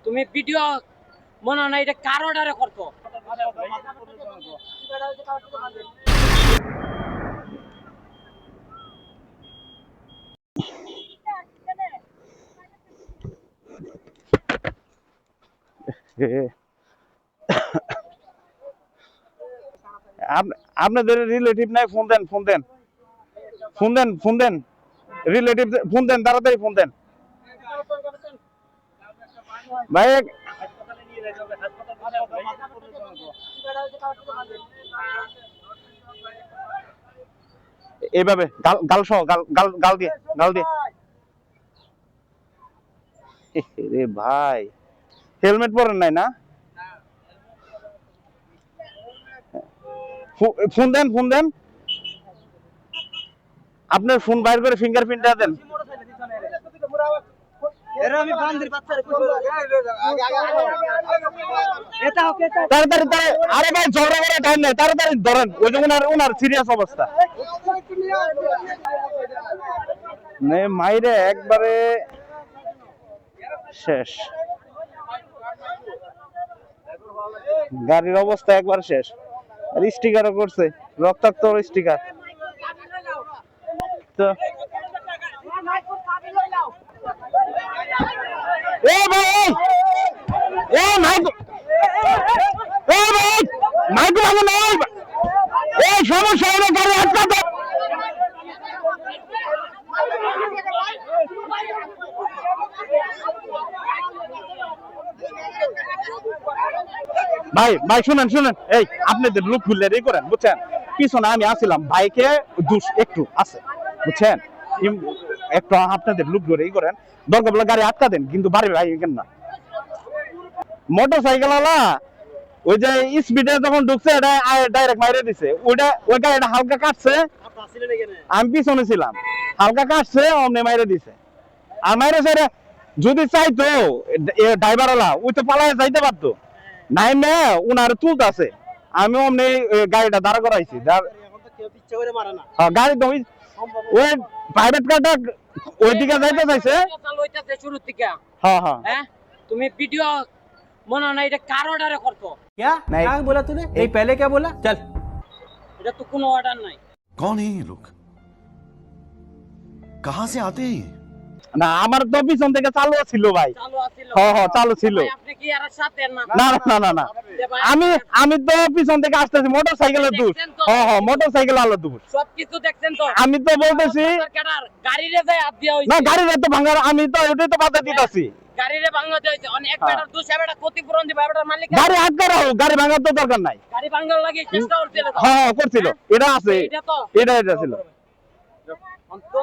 তুমি ভিডিও মনে হয় না এটা কার অর্ডারে করতো? আপনাদের রিলেটিভ নাই, ফোন দেন, ফোন দেন, ফোন দেন, ফোন দেন, রিলেটিভ ফোন দেন, তাড়াতাড়ি ফোন দেন ভাই। এইভাবে গাল সহ গাল দিয়ে রে ভাই, হেলমেট পরেন নাই না? ফোন দেন, ফোন দেন, আপনার ফোন বাইর করে ফিঙ্গারপ্রিন্টটা দেন। তাড়াতাড়ি, আরে ভাই ঝগড়া করার টাইম নাই, তাড়াতাড়ি ধরেন, ওই যে ওনার সিরিয়াস অবস্থা। মাইরে একবারে শেষ, গাড়ির অবস্থা একবার শেষ। আর স্টিকারও করছে, রক্তাক্ত স্টিকার। তো সমস্যা হলে গাড়ি আটকাতে। ভাই ভাই শুনেন, শুনেন, এই আপনাদের লুক খুললে রে করেন, বুঝছেন? পিছনে আমি আসছিলাম, বাইকে দুষ একটু আছে, বুঝছেন? একটু আপনাদের লুক ধরে করেন, দরকার বলে গাড়ি আটকা দেন, কিন্তু বাড়ি ভাই কেন না। মোটর সাইকেল ওলা ওই যে স্পিডে যখন ঢুকছে এটা ডাইরেক্ট মাইরে দিছে, ওই গাড়িটা হালকা কাটছে, আমি পিছনে ছিলাম, হালকা কাটছে, অমনি মাইরে দিছে। আর মাইরে সেটা যদি চাইতো ড্রাইভার ওলা ওই তো পালায় যাইতে পারতো, নাই না উনার তুলতে আছে, আমি অমনি গাড়িটা দাঁড়া করাইছি। গাড়ি তো ওই প্রাইভেট কারটা ওইদিকে যাইতে চাইছে শুরু থেকে। হ্যাঁ হ্যাঁ, তুমি ভিডিও মনে হয় না এটা কার অর্ডারে করতো? क्या क्या बोला तूने? नहीं पहले क्या बोला? चल এটা তো কোনো অর্ডার নাই। कौन है ये लोग? कहां से आते हैं? না আমার তো পিছন থেকে চালু ছিল ভাই। চালু আছিল? হ্যাঁ হ্যাঁ চালু ছিল। আপনি কি আর সাথে না? না না না না, আমি তো পিছন থেকে আসতেছি, মোটরসাইকেলের দোষ। হ্যাঁ হ্যাঁ, মোটরসাইকেল আলো দোষ। সবকিছু দেখছেন তো? আমি তো বলতেছি গাড়িরে যায় হাত দিয়া হইছে। না, গাড়ির তো ভাঙার, আমি তো এটাই তো বাধা দিতেছি। গাড়িরে ভাঙা হইছে, অনেক বেটার দুই বেটা ক্ষতিপূরণ দিবা, বেটার মালিক গাড়ি আটকে রাখো, গাড়ি ভাঙার তো দরকার নাই। গাড়ি ভাঙার লাগি চেষ্টা করছিল। হ্যাঁ করছিল, এটা আছে, এটা তো এটা ছিল।